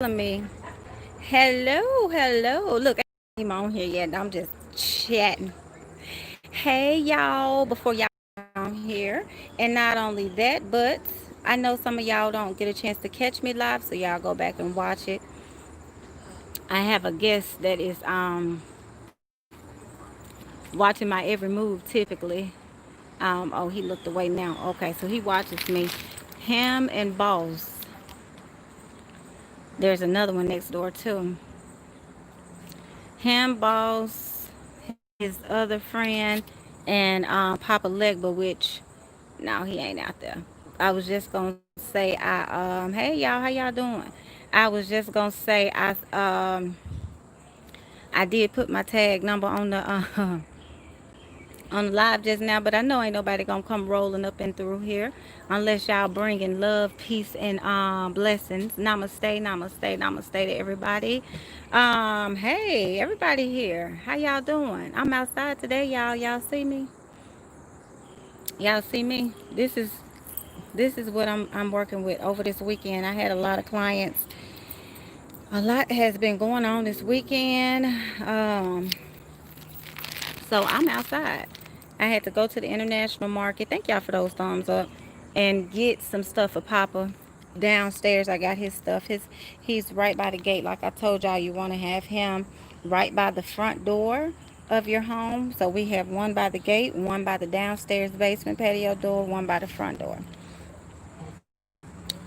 telling me, hello, hello. Look, I ain't on here yet. I'm just chatting. Hey, y'all, before y'all on here. And not only that, but I know some of y'all don't get a chance to catch me live, so y'all go back and watch it. I have a guest that is watching my every move typically. Oh, he looked away now. Okay, so he watches me. Him and Boss. There's another one next door too. Him, Boss, his other friend, and Papa Legba, which no, he ain't out there. I was just gonna say hey y'all, how y'all doing? I was just gonna say I did put my tag number on the on the live just now, but I know ain't nobody gonna come rolling up and through here unless y'all bringing love, peace, and blessings. Namaste, namaste, namaste to everybody. Hey, everybody here. How y'all doing? I'm outside today, y'all. Y'all see me? Y'all see me? This is what I'm working with over this weekend. I had a lot of clients. A lot has been going on this weekend. So I'm outside. I had to go to the international market. Thank y'all for those thumbs up. And get some stuff for Papa downstairs. I got his stuff. He's right by the gate. Like I told y'all, you want to have him right by the front door of your home. So we have one by the gate, one by the downstairs basement patio door, one by the front door.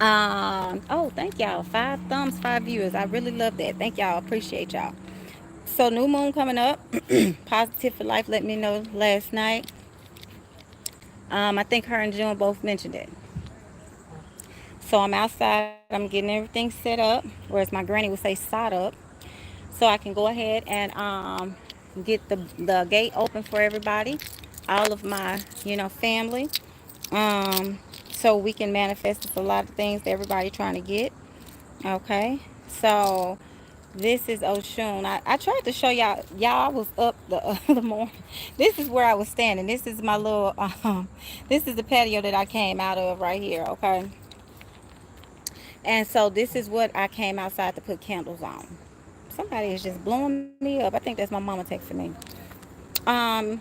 Oh, thank y'all. 5 thumbs, 5 viewers. I really love that. Thank y'all. Appreciate y'all. So new moon coming up. Positive for Life let me know last night. I think her and June both mentioned it. So I'm outside. I'm getting everything set up, or as my granny would say, sod up, so I can go ahead and get the gate open for everybody, all of my family, um, so we can manifest. It's a lot of things that everybody trying to get. Okay, so this is Oshun. I tried to show y'all. Y'all was up the other morning. This is where I was standing. This is my little. This is the patio that I came out of right here. Okay, and so this is what I came outside to put candles on. Somebody is just blowing me up. I think that's my mama texting me. Um,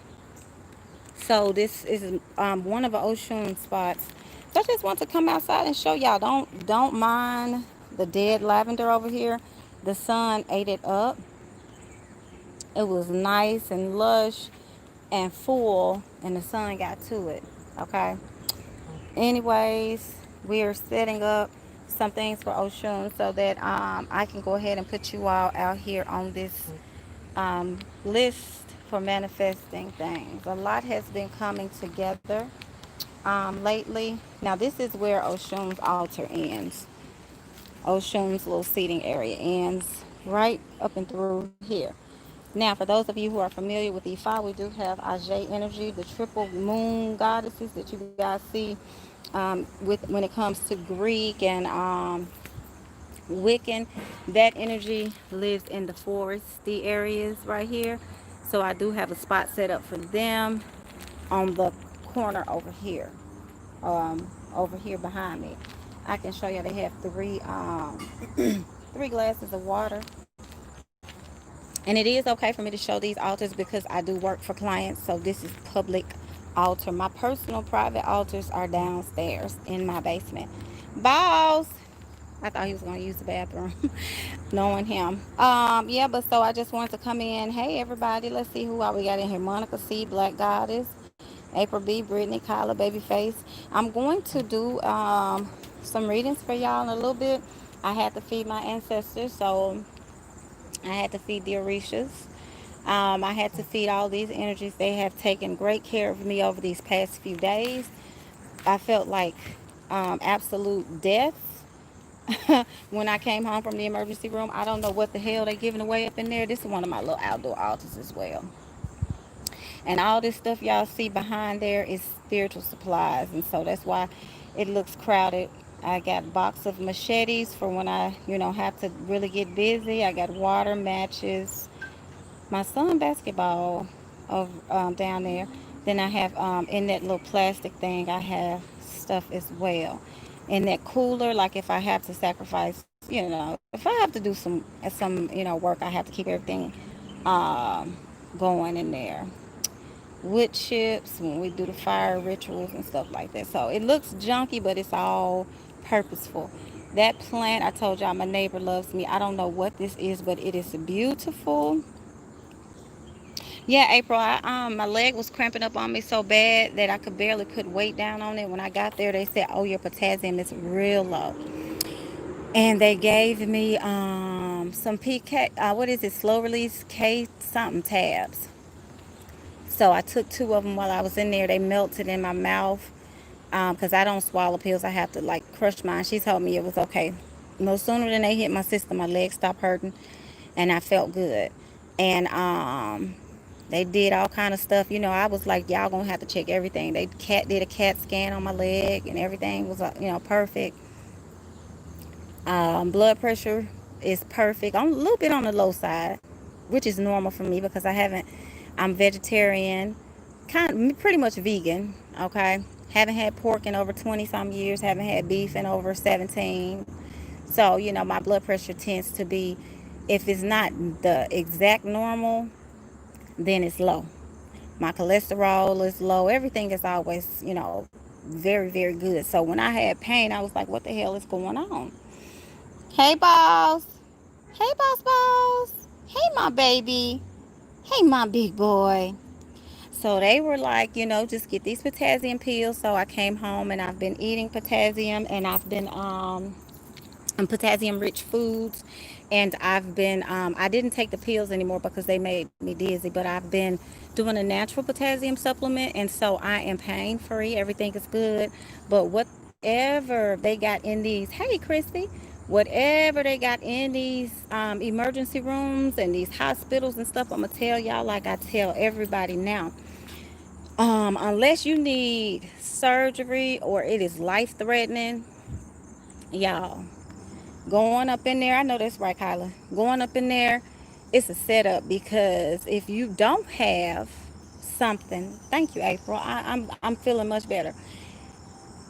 so this is one of the Oshun spots. So I just want to come outside and show y'all. Don't mind the dead lavender over here. The sun ate it up. It was nice and lush and full, and the sun got to it. Okay. Anyways, we are setting up some things for Oshun so that I can go ahead and put you all out here on this list for manifesting things. A lot has been coming together lately. Now, this is where Oshun's altar ends. Oshun's little seating area ends right up and through here. Now, for those of you who are familiar with Ifa, we do have Ajay energy, the triple moon goddesses that you guys see with when it comes to Greek and Wiccan. That energy lives in the foresty areas right here. So I do have a spot set up for them on the corner over here behind me. I can show you they have three glasses of water. And it is okay for me to show these altars because I do work for clients. So this is public altar. My personal private altars are downstairs in my basement. Boss, I thought he was going to use the bathroom, knowing him. Yeah, but so I just wanted to come in. Hey, everybody, let's see who all we got in here. Monica C, Black Goddess, April B, Brittany, Kyla, Babyface. I'm going to do some readings for y'all in a little bit. I had to feed my ancestors, so I had to feed the Orishas. I had to feed all these energies. They have taken great care of me over these past few days. I felt like absolute death when I came home from the emergency room. I don't know what the hell they giving away up in there. This is one of my little outdoor altars as well. And all this stuff y'all see behind there is spiritual supplies. And so that's why it looks crowded. I got a box of machetes for when I, have to really get busy. I got water, matches, my son basketball of down there. Then I have in that little plastic thing, I have stuff as well. In that cooler, like if I have to sacrifice you know, if I have to do some work, I have to keep everything going in there. Wood chips when we do the fire rituals and stuff like that. So it looks junky, but it's all purposeful. That plant, I told y'all, my neighbor loves me. I don't know what this is, but it is beautiful. Yeah, April, my leg was cramping up on me so bad that I could barely put weight down on it. When I got there, they said, "Oh, your potassium is real low," and they gave me some PK. What is it? Slow release K something tabs. So I took two of them while I was in there. They melted in my mouth because I don't swallow pills. I have to like crush mine. She told me it was okay. No sooner than they hit my system, my legs stopped hurting, and I felt good. And they did all kind of stuff. I was like, y'all gonna have to check everything. They did a CAT scan on my leg, and everything was perfect. Blood pressure is perfect. I'm a little bit on the low side, which is normal for me because I'm vegetarian, pretty much vegan. Okay, haven't had pork in over 20 some years. Haven't had beef in over 17. So my blood pressure tends to be, if it's not the exact normal, then it's low. My cholesterol is low. Everything is always, very, very good. So when I had pain, I was like, what the hell is going on? Hey, boss. Hey, boss. Hey, my baby. Hey, my big boy. So they were like, just get these potassium pills. So I came home and I've been eating potassium, and I've been potassium rich foods, and I didn't take the pills anymore because they made me dizzy, but I've been doing a natural potassium supplement, and so I am pain free. Everything is good. But whatever they got in these, hey Christy, whatever they got in these emergency rooms and these hospitals and stuff, I'm gonna tell y'all like I tell everybody now, unless you need surgery or it is life threatening, y'all, going up in there, I know that's right, Kyla. Going up in there, it's a setup, because if you don't have something, thank you, April. I'm feeling much better.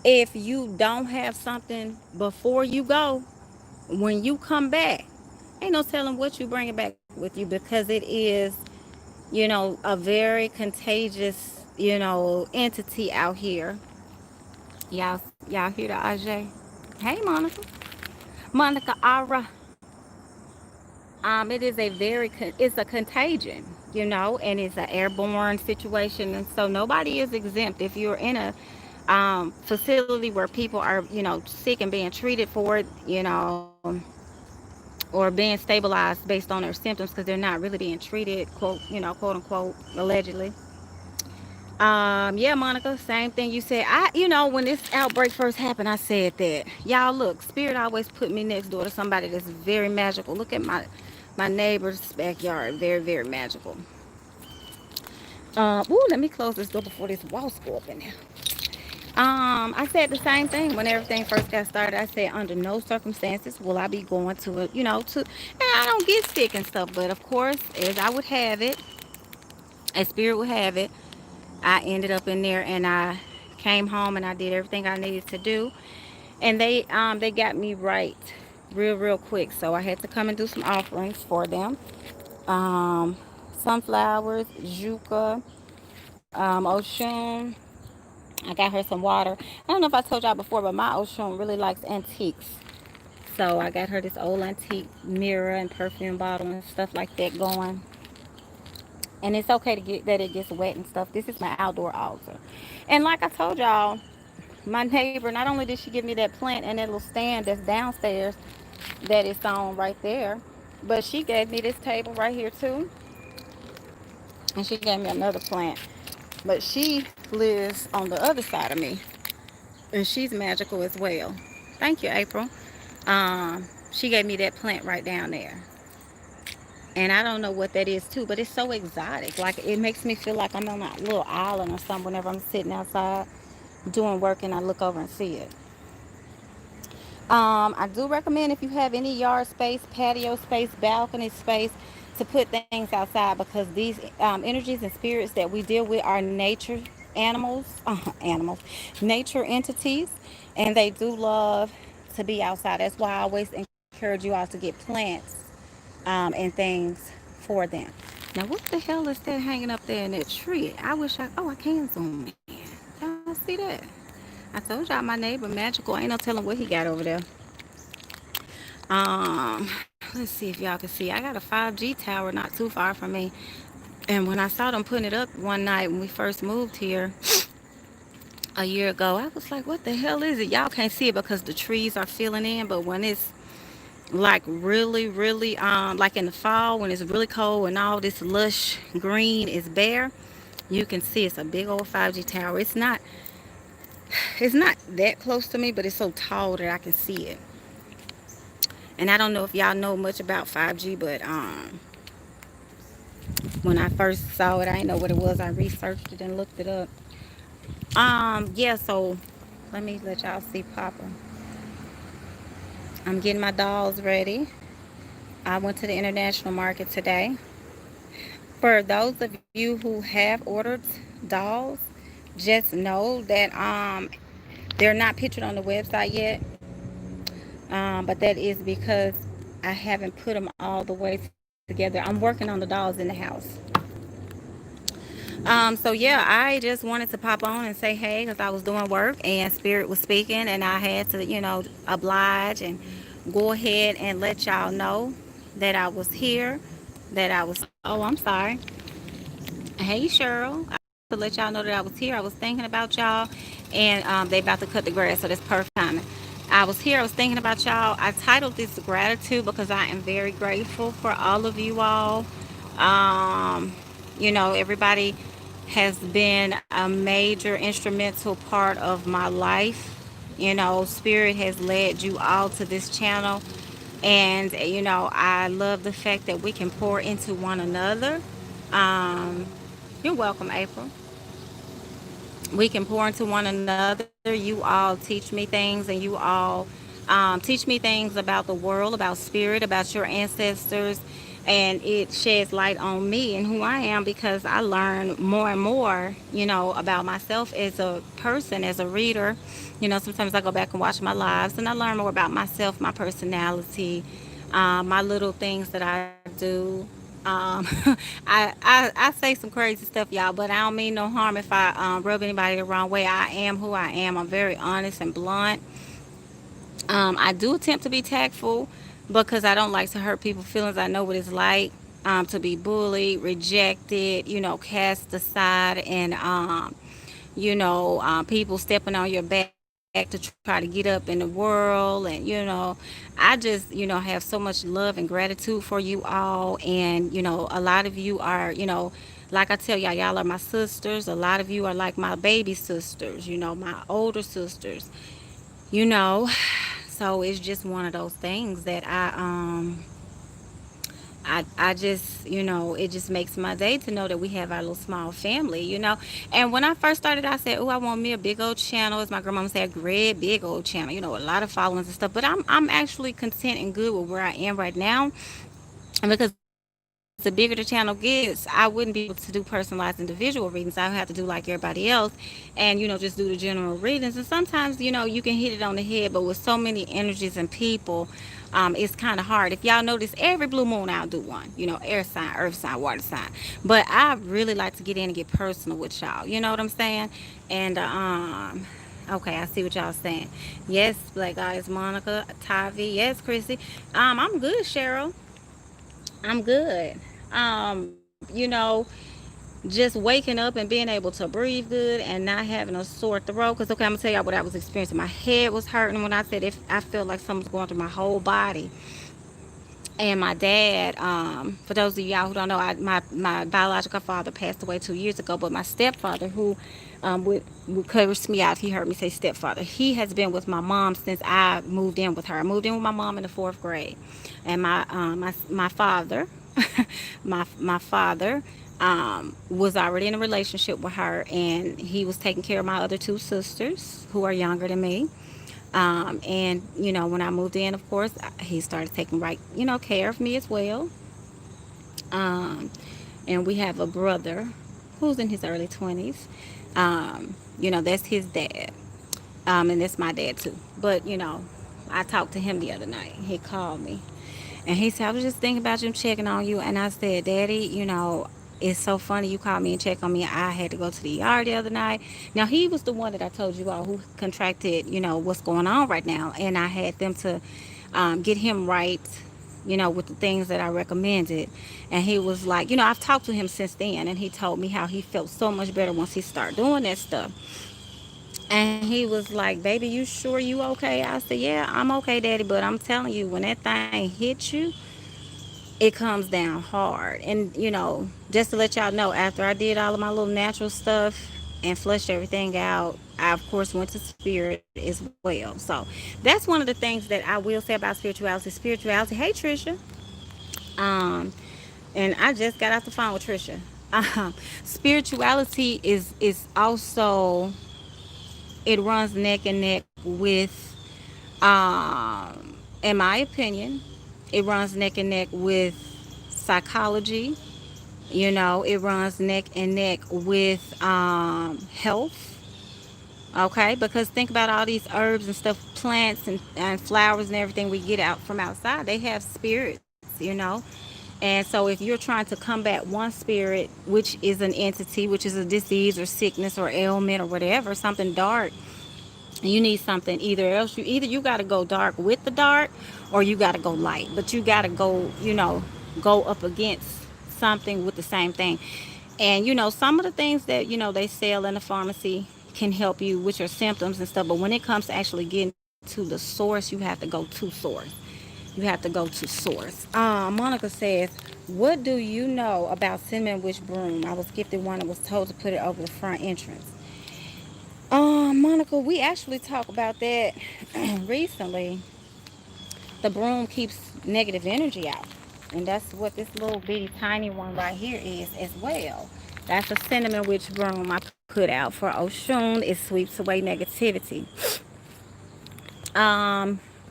If you don't have something before you go, when you come back, ain't no telling what you bring it back with you, because it is, a very contagious, entity out here. Y'all hear the Aj? Hey, Monica. Monica Ara. It is it's a contagion, and it's an airborne situation, and so nobody is exempt. If you're in a facility where people are, sick and being treated for it, or being stabilized based on their symptoms, because they're not really being treated, quote unquote, allegedly. Yeah, Monica, same thing you said. When this outbreak first happened, I said that, y'all, look, spirit always put me next door to somebody that's very magical. Look at my neighbor's backyard, very, very magical. Let me close this door before this wasp go up in there. I said the same thing when everything first got started. I said, under no circumstances will I be going to and I don't get sick and stuff, but of course, as I would have it, as spirit would have it, I ended up in there, and I came home and I did everything I needed to do, and they got me right real quick. So I had to come and do some offerings for them. Um, Sunflowers, Juca, Oshun. I got her some water. I don't know if I told y'all before, but my Oshun really likes antiques. So I got her this old antique mirror and perfume bottle and stuff like that going. And it's okay to get that it gets wet and stuff. This is my outdoor altar. And like I told y'all, my neighbor, not only did she give me that plant and that little stand that's downstairs that is on right there, but she gave me this table right here too. And she gave me another plant. But she lives on the other side of me, and she's magical as well. Thank you, April. She gave me that plant right down there. And I don't know what that is too, but it's so exotic. Like, it makes me feel like I'm on a little island or something whenever I'm sitting outside doing work and I look over and see it. I do recommend, if you have any yard space, patio space, balcony space, to put things outside, because these energies and spirits that we deal with are nature animals, nature entities, and they do love to be outside. That's why I always encourage you all to get plants and things for them. Now, what the hell is that hanging up there in that tree? I can zoom in. Y'all see that? I told y'all my neighbor magical. Ain't no telling what he got over there. Let's see if y'all can see. I got a 5G tower not too far from me. And when I saw them putting it up one night when we first moved here a year ago, I was like, what the hell is it? Y'all can't see it because the trees are filling in, but when it's like really, really, like in the fall when it's really cold and all this lush green is bare, you can see it's a big old 5G tower. It's not that close to me, but it's so tall that I can see it. And I don't know if y'all know much about 5G, but when I first saw it, I didn't know what it was. I researched it and looked it up. Yeah, so let me let y'all see Papa. I'm getting my dolls ready. I went to the international market today. For those of you who have ordered dolls, just know that they're not pictured on the website yet. But that is because I haven't put them all the way together. I'm working on the dolls in the house. So yeah, I just wanted to pop on and say hey because I was doing work and Spirit was speaking and I had to, oblige and go ahead and let y'all know that I was here, that I was, oh, I'm sorry. Hey, Cheryl. I wanted to let y'all know that I was here. I was thinking about y'all and they about to cut the grass, so that's perfect timing. I was here. I was thinking about y'all. I titled this gratitude because I am very grateful for all of you all. Um, everybody has been a major instrumental part of my life. Spirit has led you all to this channel. And, I love the fact that we can pour into one another. Um, you're welcome, April. We can pour into one another. You all teach me things, and you all teach me things about the world, about spirit, about your ancestors, and it sheds light on me and who I am because I learn more and more, about myself as a person, as a reader. Sometimes I go back and watch my lives, and I learn more about myself, my personality, my little things that I do. Um, I say some crazy stuff, y'all, but I don't mean no harm if I rub anybody the wrong way. I am who I am. I'm very honest and blunt. I do attempt to be tactful because I don't like to hurt people's feelings. I know what it's like to be bullied, rejected, cast aside, and people stepping on your back to try to get up in the world. And, I just, have so much love and gratitude for you all. And, a lot of you are, like I tell y'all, y'all are my sisters. A lot of you are like my baby sisters, my older sisters, you know. So it's just one of those things that I just, it just makes my day to know that we have our little small family. And when I first started, I said, oh, I want me a big old channel. As my grandmama said, a great big old channel, a lot of followings and stuff. But I'm actually content and good with where I am right now. And because the bigger the channel gets, I wouldn't be able to do personalized individual readings. I would have to do like everybody else and, just do the general readings. And sometimes, you can hit it on the head, but with so many energies and people, it's kind of hard. If y'all notice, every blue moon I'll do one, air sign, earth sign, water sign. But I really like to get in and get personal with y'all. You know what I'm saying? And, okay, I see what y'all saying. Yes, Black Goddess Monica, Tavi. Yes, Chrissy. I'm good, Cheryl. I'm good. Just waking up and being able to breathe good and not having a sore throat. Because, okay, I'm going to tell y'all what I was experiencing. My head was hurting when I said if I felt like something was going through my whole body. And my dad, for those of y'all who don't know, my biological father passed away 2 years ago, but my stepfather, who would curse me out if he heard me say stepfather, he has been with my mom since I moved in with her. I moved in with my mom in the 4th grade, and my father, my father, was already in a relationship with her, and he was taking care of my other two sisters who are younger than me. And when I moved in, of course, he started taking right, care of me as well. Um, and we have a brother who's in his early 20s. That's his dad. And that's my dad too. But I talked to him the other night. He called me and he said, I was just thinking about you, checking on you. And I said, Daddy, it's so funny you called me and checked on me. I had to go to the ER the other night. Now, he was the one that I told you all who contracted, what's going on right now. And I had them to get him right, with the things that I recommended. And he was like, I've talked to him since then. And he told me how he felt so much better once he started doing that stuff. And he was like, baby, you sure you okay? I said, yeah, I'm okay, Daddy. But I'm telling you, when that thing hits you, it comes down hard. And, just to let y'all know, after I did all of my little natural stuff and flushed everything out, I, of course, went to spirit as well. So that's one of the things that I will say about spirituality. Spirituality, hey, Trisha. Um, and I just got off the phone with Trisha. Spirituality is also, it runs neck and neck with, in my opinion, it runs neck and neck with psychology. It runs neck and neck with health. Okay, because think about all these herbs and stuff, plants and flowers and everything we get out from outside. They have spirits. And so if you're trying to combat one spirit, which is an entity, which is a disease or sickness or ailment or whatever, something dark, you need something either you got to go dark with the dark, or you got to go light, but you got to go up against something with the same thing. And some of the things that they sell in the pharmacy can help you with your symptoms and stuff, but when it comes to actually getting to the source, you have to go to source. Monica says, what do you know about cinnamon witch broom? I was gifted one and was told to put it over the front entrance. Monica, we actually talked about that recently. The broom keeps negative energy out. And that's what this little bitty tiny one right here is as well. That's a cinnamon witch broom I put out for Oshun. It sweeps away negativity.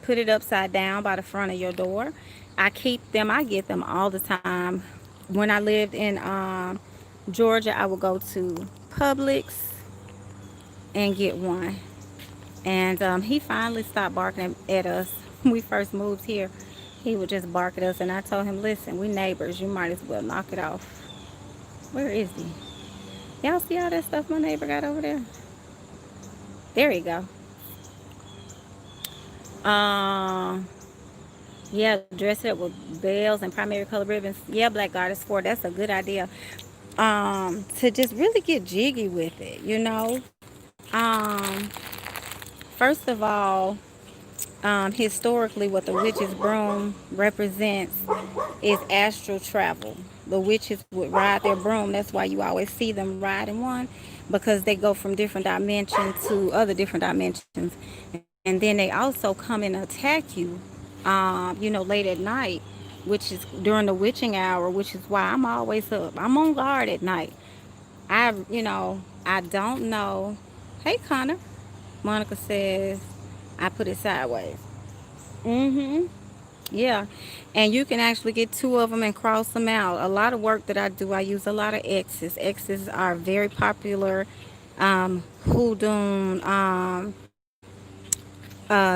Put it upside down by the front of your door. I get them all the time. When I lived in Georgia, I would go to Publix and get one. And he finally stopped barking at us. When we first moved here, he would just bark at us. And I told him, listen, we neighbors. You might as well knock it off. Where is he? Y'all see all that stuff my neighbor got over there? There you go. Yeah, dress it up with bells and primary color ribbons. Yeah, Black Goddess 4. That's a good idea. To just really get jiggy with it. Um, First of all, historically, what the witch's broom represents is astral travel. The witches would ride their broom. That's why you always see them riding one, because they go from different dimensions to other different dimensions. And then they also come and attack you, late at night, which is during the witching hour, which is why I'm always up. I'm on guard at night. I don't know. Hey, Connor. Monica says, I put it sideways. Mm-hmm. Yeah. And you can actually get two of them and cross them out. A lot of work that I do, I use a lot of X's. X's are very popular hoodoo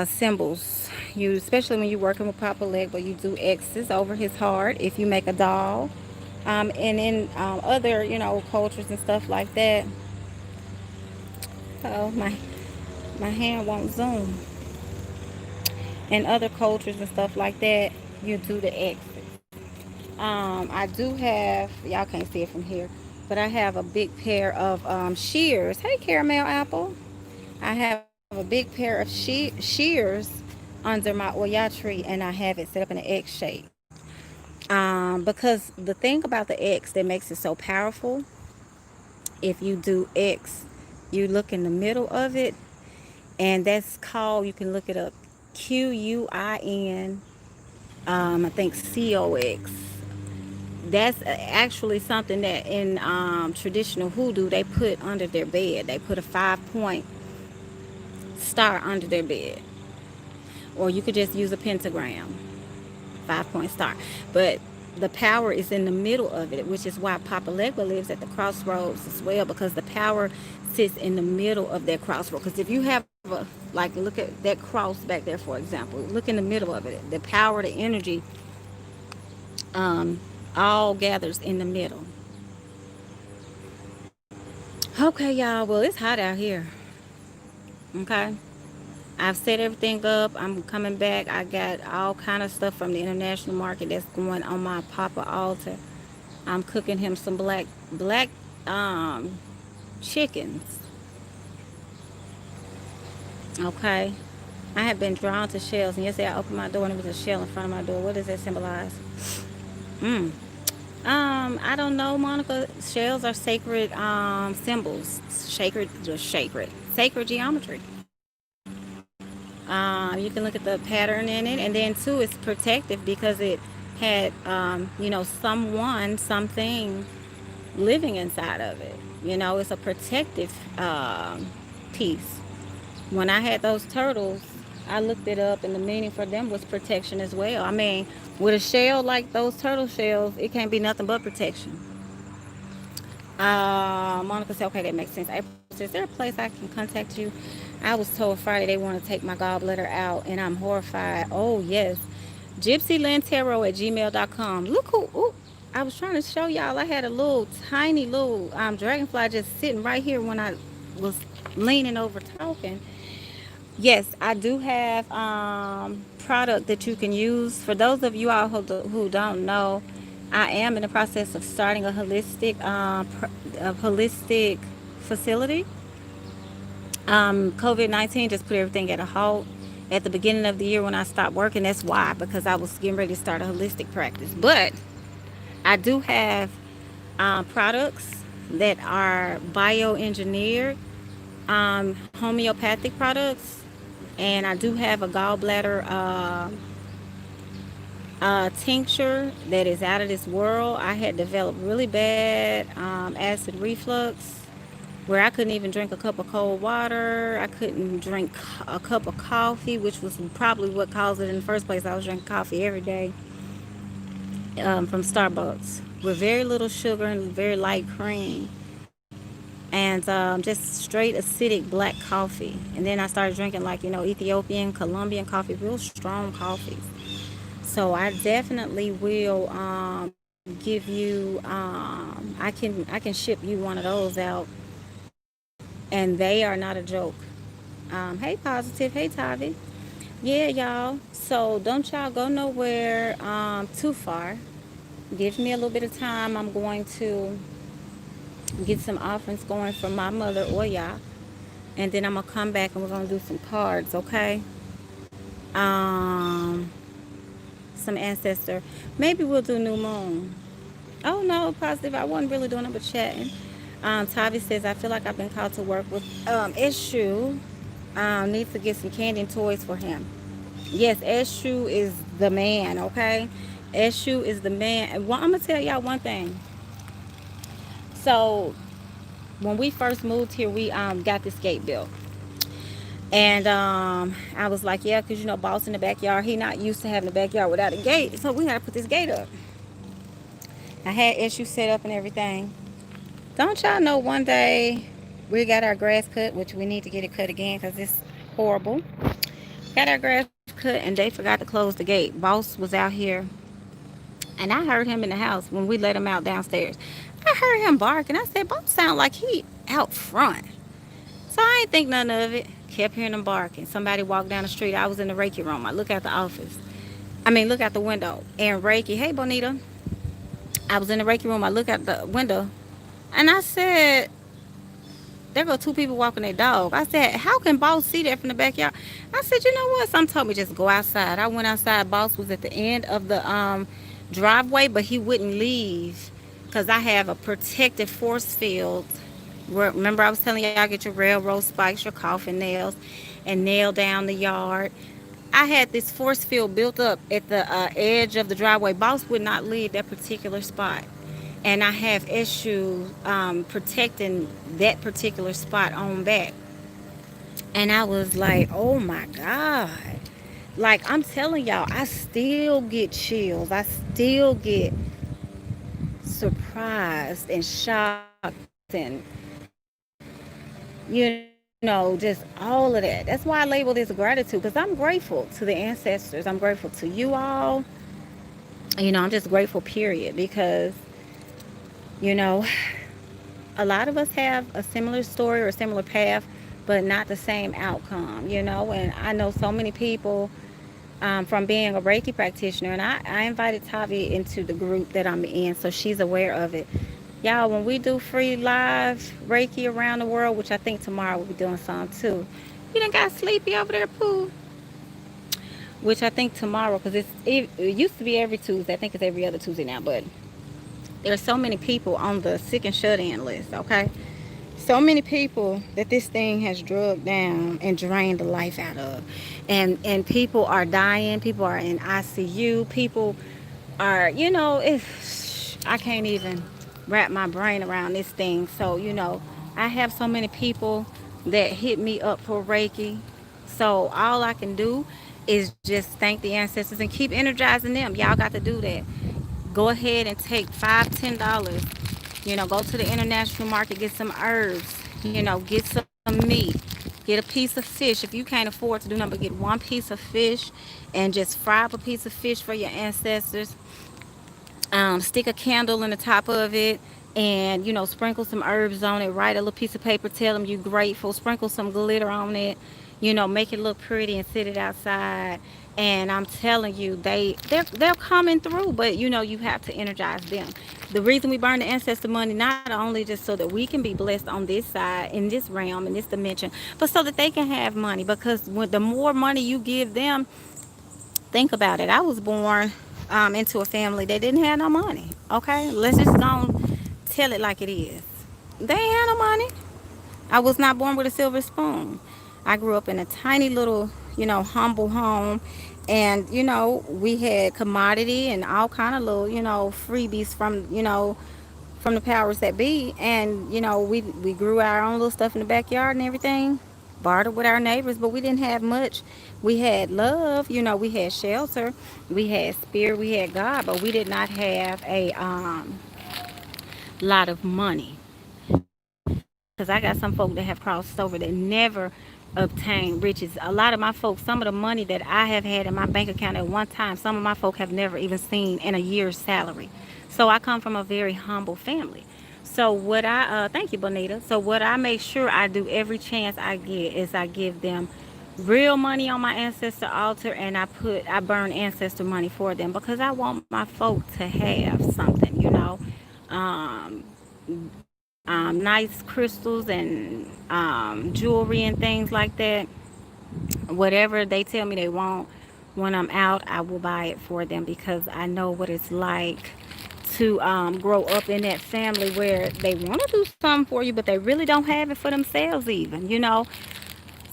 symbols. Especially when you're working with Papa Legba, you do X's over his heart if you make a doll. And in other, cultures and stuff like that. Oh, my hand won't zoom. In other cultures and stuff like that, you do the X's. I do have, y'all can't see it from here, but I have a big pair of shears. Hey, Caramel Apple. I have a big pair of shears under my Oya tree, and I have it set up in an X shape. Because the thing about the X that makes it so powerful, if you do X, you look in the middle of it, and that's called, you can look it up, Quin, I think COX. That's actually something that in traditional hoodoo they put under their bed. They put a 5-point star under their bed, or you could just use a pentagram, 5-point star. But the power is in the middle of it, which is why Papa Legba lives at the crossroads as well, because the power sits in the middle of that crossroad. Because if you have Like, look at that cross back there, for example. Look in the middle of it. The power, the energy, um, all gathers in the middle. Okay, y'all. Well, it's hot out here. Okay. I've set everything up. I'm coming back. I got all kind of stuff from the international market that's going on my Papa altar. I'm cooking him some black um chickens. Okay. I have been drawn to shells, and yesterday I opened my door and there was a shell in front of my door. What does that symbolize? Mm. I don't know, Monica. Shells are sacred symbols. Sacred geometry. You can look at the pattern in it, and then too, it's protective because it had, someone, something living inside of it. It's a protective piece. When I had those turtles, I looked it up, and the meaning for them was protection as well. I mean, with a shell like those turtle shells, it can't be nothing but protection. Monica said, okay, that makes sense. April says, is there a place I can contact you? I was told Friday they want to take my gallbladder out, and I'm horrified. Oh, yes. GypsyLandTarot at gmail.com. Look who, ooh, I was trying to show y'all. I had a little, tiny little dragonfly just sitting right here when I was leaning over talking. Yes, I do have product that you can use. For those of you all who don't know, I am in the process of starting a holistic facility. COVID-19 just put everything at a halt at the beginning of the year when I stopped working. That's why, because I was getting ready to start a holistic practice. But I do have products that are bioengineered, homeopathic products, and I do have a gallbladder tincture that is out of this world. I had developed really bad acid reflux where I couldn't even drink a cup of cold water. I couldn't drink a cup of coffee, which was probably what caused it in the first place. I was drinking coffee every day from Starbucks with very little sugar and very light cream. And just straight acidic black coffee. And then I started drinking like, Ethiopian, Colombian coffee, real strong coffees. So I definitely will give you, I can ship you one of those out. And they are not a joke. Hey, Positive. Hey, Tavi. Yeah, y'all. So don't y'all go nowhere too far. Give me a little bit of time. I'm going to get some offerings going for my mother or y'all. And then I'm going to come back and we're going to do some cards, okay? Um, some ancestor. Maybe we'll do new moon. Oh, no, Positive. I wasn't really doing it but chatting. Tavi says, I feel like I've been called to work with Eshu. Needs to get some candy and toys for him. Yes, Eshu is the man, okay? Eshu is the man. And I'm going to tell y'all one thing. So, when we first moved here, we got this gate built. And I was like, yeah, because, boss in the backyard, he not used to having a backyard without a gate. So, we got to put this gate up. I had Eshu set up and everything. Don't y'all know one day we got our grass cut, which we need to get it cut again because it's horrible. Got our grass cut and they forgot to close the gate. Boss was out here and I heard him in the house when we let him out downstairs. I heard him barking. I said, Boss sound like he out front. So I ain't think nothing of it. Kept hearing him barking. Somebody walked down the street. I was in the Reiki room. I look out the office. Look out the window. And Reiki, hey Bonita. I was in the Reiki room. I look out the window. And I said, there go two people walking their dog. I said, how can Boss see that from the backyard? I said, you know what? Some told me just go outside. I went outside. Boss was at the end of the driveway, but he wouldn't leave because I have a protective force field. Remember I was telling y'all, get your railroad spikes, your coffin nails, and nail down the yard. I had this force field built up at the edge of the driveway. Boss would not leave that particular spot. And I have Eshu protecting that particular spot on back. And I was like, oh my God. Like, I'm telling y'all, I still get chills. I still get surprised and shocked and, you just all of that. That's why I label this gratitude, because I'm grateful to the ancestors. I'm grateful to you all. I'm just grateful, period, because, you know, a lot of us have a similar story or a similar path, but not the same outcome. And I know so many people from being a Reiki practitioner, and I invited Tavi into the group that I'm in, so she's aware of it. Y'all, when we do free live Reiki around the world, which I think tomorrow we'll be doing some too. You done got sleepy over there, Pooh? Which I think tomorrow, because it used to be every Tuesday. I think it's every other Tuesday now, but there's so many people on the sick and shut-in list, okay? So many people that this thing has drugged down and drained the life out of. And people are dying. People are in ICU. People are, I can't even wrap my brain around this thing. So, I have so many people that hit me up for Reiki. So all I can do is just thank the ancestors and keep energizing them. Y'all got to do that. Go ahead and take $5, $10. Go to the international market, get some herbs, get some meat, get a piece of fish. If you can't afford to do nothing but get one piece of fish and just fry up a piece of fish for your ancestors. Stick a candle in the top of it, and sprinkle some herbs on it. Write a little piece of paper, tell them you're grateful. Sprinkle some glitter on it, make it look pretty, and sit it outside. And I'm telling you, they're coming through, but you have to energize them. The reason we burn the ancestor money, not only just so that we can be blessed on this side, in this realm, in this dimension, but so that they can have money. Because the more money you give them, think about it. I was born into a family that didn't have no money. Okay, let's just go tell it like it is. They ain't had no money. I was not born with a silver spoon. I grew up in a tiny little, humble home, and we had commodity and all kind of little, freebies from the powers that be. And we grew our own little stuff in the backyard and everything, bartered with our neighbors, but we didn't have much. We had love, we had shelter, we had spirit, we had God, but we did not have a lot of money. Because I got some folk that have crossed over that never obtained riches. A lot of my folks, some of the money that I have had in my bank account at one time, some of my folk have never even seen in a year's salary. So I come from a very humble family. So what thank you, Bonita. So what I make sure I do every chance I get is I give them real money on my ancestor altar, and I burn ancestor money for them, because I want my folk to have something. Um, Nice crystals and jewelry and things like that. Whatever they tell me they want, when I'm out, I will buy it for them, because I know what it's like to grow up in that family where they want to do something for you, but they really don't have it for themselves even.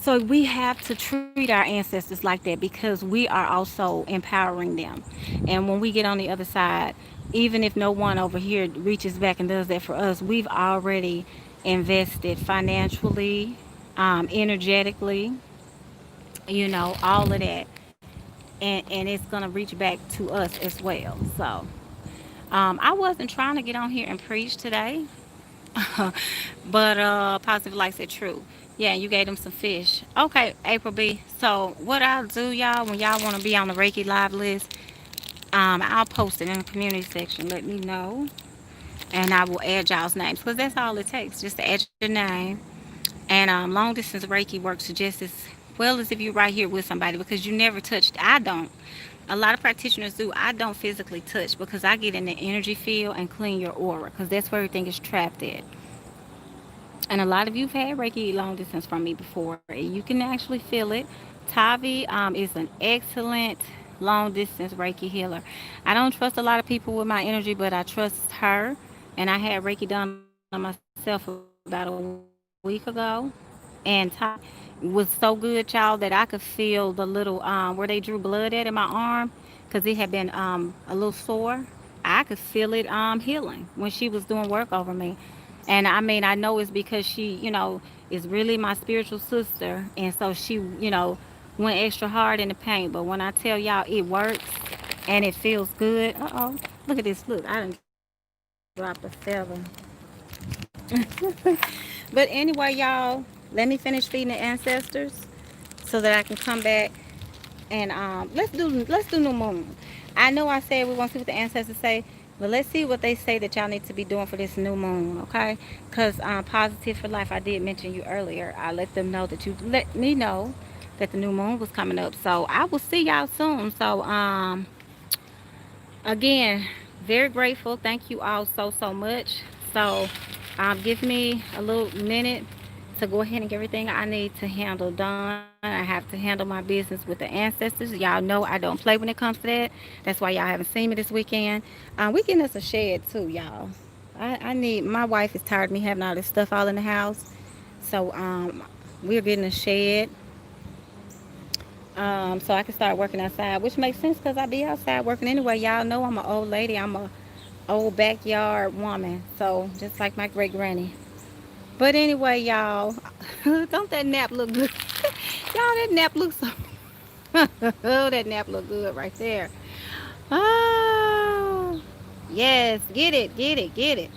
So we have to treat our ancestors like that, because we are also empowering them. And when we get on the other side, even if no one over here reaches back and does that for us, we've already invested financially, energetically, all of that. And it's going to reach back to us as well. So I wasn't trying to get on here and preach today. But Positive Light said true. Yeah, you gave them some fish. Okay, April B. So what I'll do, y'all, when y'all want to be on the Reiki Live list, I'll post it in the community section. Let me know, and I will add y'all's names, because that's all it takes, just to add your name. And long distance Reiki works just as well as if you're right here with somebody, because you never touched. I don't. A lot of practitioners do. I don't physically touch, because I get in the energy field and clean your aura, because that's where everything is trapped at. And a lot of you've had Reiki long distance from me before. You can actually feel it. Tavi is an excellent long distance Reiki healer. I don't trust a lot of people with my energy, but I trust her. And I had Reiki done on myself about a week ago. And Tavi was so good, y'all, that I could feel the little where they drew blood at in my arm, because it had been a little sore. I could feel it healing when she was doing work over me. And I mean, I know it's because she, is really my spiritual sister. And so she, went extra hard in the paint. But when I tell y'all it works and it feels good. Uh-oh. Look at this. Look, I done dropped a feather. But anyway, y'all, Let me finish feeding the ancestors so that I can come back and let's do new moon. I know I said we want to see what the ancestors say, but let's see what they say that y'all need to be doing for this new moon, okay? Because Positive for Life, I did mention you earlier. I let them know that you let me know that the new moon was coming up. So I will see y'all soon. So again, very grateful. Thank you all so much. So give me a little minute to go ahead and get everything I need to handle done. I have to handle my business with the ancestors. Y'all know I don't play when it comes to that. That's why y'all haven't seen me this weekend. We getting us a shed too, y'all. I need, my wife is tired of me having all this stuff all in the house. So we're getting a shed so I can start working outside, which makes sense because I be outside working anyway. Y'all know I'm an old lady. I'm a old backyard woman. So just like my great granny. But anyway, y'all, don't that nap look good? Y'all, that nap looks so. Oh, that nap look good right there. Oh, yes, get it, get it, get it.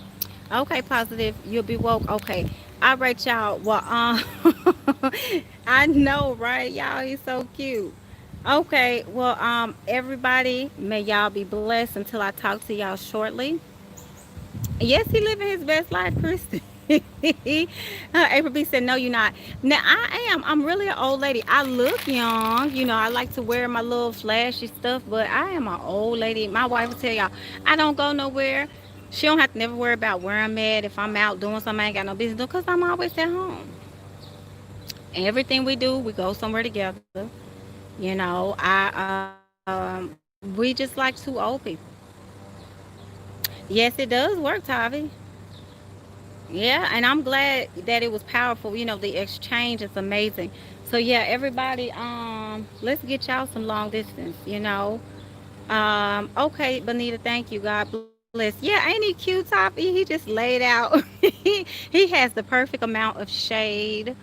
Okay, Positive, you'll be woke. Okay, all right, y'all. Well, I know, right, y'all? He's so cute. Okay, well, everybody, may y'all be blessed until I talk to y'all shortly. Yes, he living his best life, Kristen. April B said, "No, you're not." Now I am. I'm really an old lady. I look young. You know, I like to wear my little flashy stuff, but I am an old lady. My wife will tell y'all, I don't go nowhere. She don't have to never worry about where I'm at. If I'm out doing something I ain't got no business doing, because I'm always at home. And everything we do, we go somewhere together. You know, we just like two old people. Yes, it does work, Tavi. Yeah, and I'm glad that it was powerful. You know, the exchange is amazing. So yeah, everybody, let's get y'all some long distance, you know. Okay, Bonita, thank you. God bless. Yeah, ain't he cute, Toppy? He just laid out. He has the perfect amount of shade.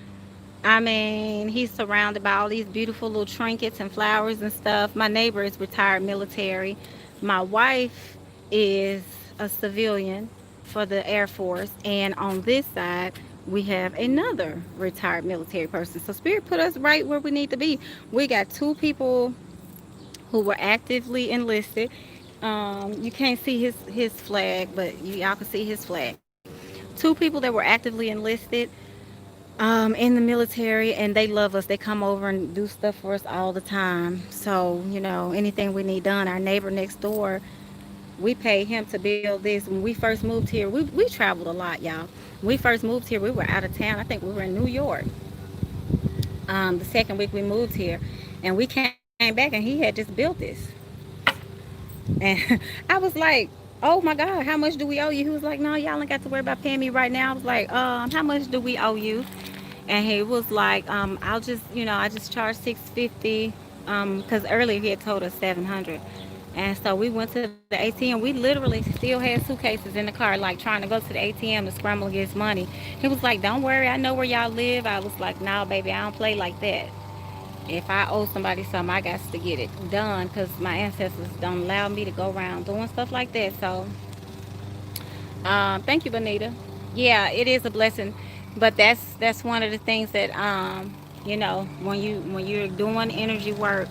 I mean, he's surrounded by all these beautiful little trinkets and flowers and stuff. My neighbor is retired military. My wife is a civilian for the Air Force. And on this side, we have another retired military person. So Spirit put us right where we need to be. We got two people who were actively enlisted. You can't see his flag, but y'all can see his flag. Two people that were actively enlisted in the military, and they love us. They come over and do stuff for us all the time. So, you know, anything we need done. Our neighbor next door, we paid him to build this. When we first moved here, we traveled a lot, y'all. When we first moved here, we were out of town. I think we were in New York. The second week we moved here, and we came back, and he had just built this. And I was like, oh my God, how much do we owe you? He was like, no, y'all ain't got to worry about paying me right now. I was like, how much do we owe you? And he was like, I'll just, you know, I just charge 650, because earlier he had told us 700. And so we went to the ATM. We literally still had suitcases in the car, like trying to go to the ATM to scramble against money. He was like, don't worry, I know where y'all live. I was like, nah, baby, I don't play like that. If I owe somebody something, I got to get it done, because my ancestors don't allow me to go around doing stuff like that. So thank you, Bonita. Yeah, it is a blessing, but that's one of the things that you know, when you're doing energy work,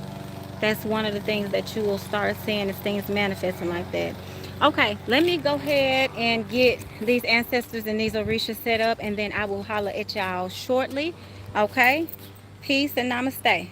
that's one of the things that you will start seeing, is things manifesting like that. Okay, let me go ahead and get these ancestors and these orishas set up, and then I will holler at y'all shortly. Okay, peace and namaste.